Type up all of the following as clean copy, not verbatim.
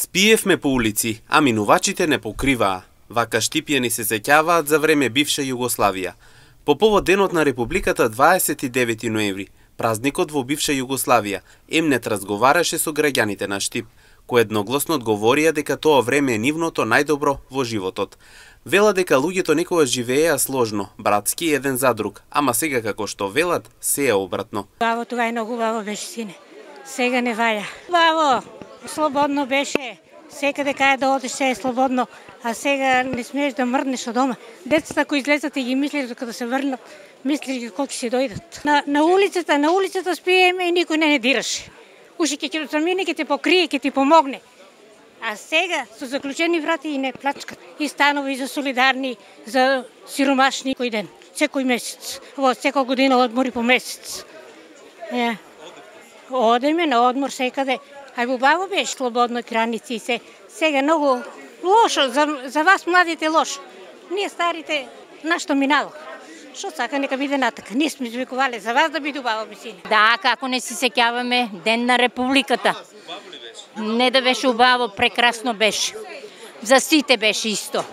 Спиевме по улици, а минувачите не покриваа. Вака штипјани се сеќаваат за време бивша Југославија. По повод Денот на Републиката 29 ноември, празникот во бивша Југославија, Емнет разговараше со граѓаните на Штип, кои едногласно одговорија дека тоа време е нивното најдобро во животот. Вела дека луѓето некогаш живееа сложно, братски еден за друг, ама сега како што велат, се е обратно. Баво, тога е многу баво беше, сине. Сега не ваја. Баво, слободно беше. Секаде кај да одиш се е слободно, а сега не смееш да мрднеш од дома. Децата кои излезат и ги мислиш дека да се врнат, мислиш колку ќе дојдат. На улицата спиеме и никој не дираше. Уши ќе замине, ќе те покрие, ќе ти помогне. А сега со заклучени врати и не плачкат. И станови за солидарни, за сиромашни кој ден, секој месец. Во секоја година одмори по месец. Одеме на одмор секаде. Ај убаво беше слободно граници и се. Сега многу лошо, за вас младите лошо. Ние старите, нашто минало. Што сака нека биде натака. Ние сме извикувале за вас да биде убаво, мисине. Да, како не си сеќаваме Ден на Републиката. Не да беше убаво, прекрасно беше. За сите беше исто.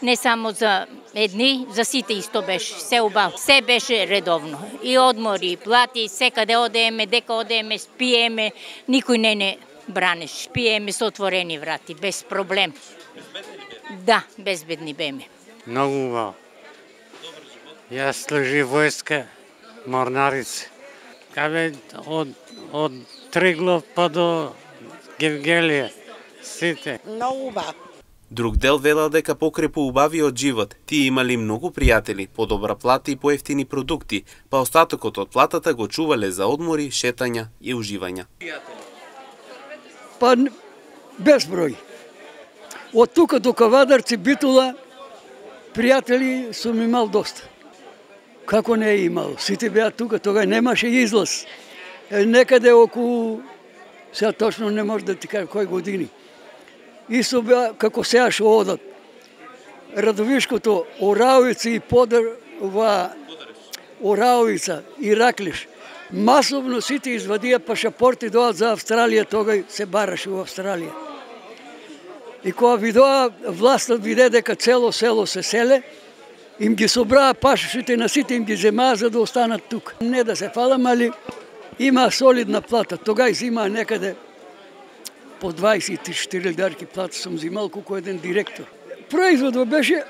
Не само за едни, за сите исто беше. Се убаво. Се беше редовно. И одмори, и плати, секаде одееме, дека одееме, спиеме. Никој не бранеше. Спиеме со отворени врати, без проблем. Да, безбедни беме. Многу убаво. Јас служи војска, морнарица. Кабе од Триглов па до Гевгелија, сите. Многу убаво. Друг дел велел дека покрај поубавиот живот, тие имали многу пријатели, подобра плата и поевтини продукти, па остатокот од платата го чувале за одмори, шетања и уживања. Па безброј. Од тука до Кавадарци, Битула, пријатели сум имал доста. Како не е имал? Сите беа тука, тога немаше излаз. Некаде околу, сега точно не може да ти кажа кои години. Исто беа како сега што одат. Радовишкото, Оравица и Оравица и Раклиш. Масовно сите извадија пашапорти, доаат за Австралија, тога се бараше во Австралија. И кога видоа властот виде дека цело село се селе, им ги собраа пашашите на сите, им ги земаа за да останат тук. Не да се фалам, али има солидна плата. Тога изимаа некаде по 24 дарки плата сум зимал колку еден директор. Производот беше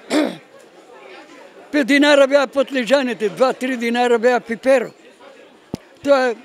5 динара беа патлиџаните, 2-3 динара беа пиперо. Тоа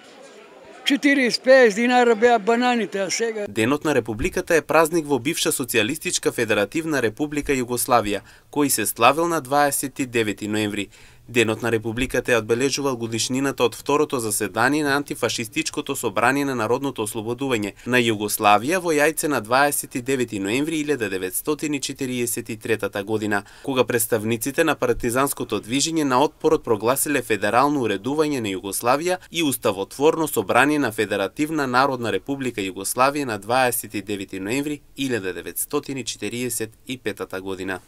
40-50 динара беа бананите, а сега... Денот на Републиката е празник во бивша Социјалистичка Федеративна Република Југославија, кој се славил на 29 ноември. Денот на Републиката е одбележувал годишнината од второто заседание на антифашистичкото собрание на народното ослободување на Југославија во Јајце на 29 ноември 1943 година, кога представниците на партизанското движење на отпорот прогласиле федерално уредување на Југославија и уставотворно собрание на Федеративна Народна Република Југославија на 29 ноември 1945 година.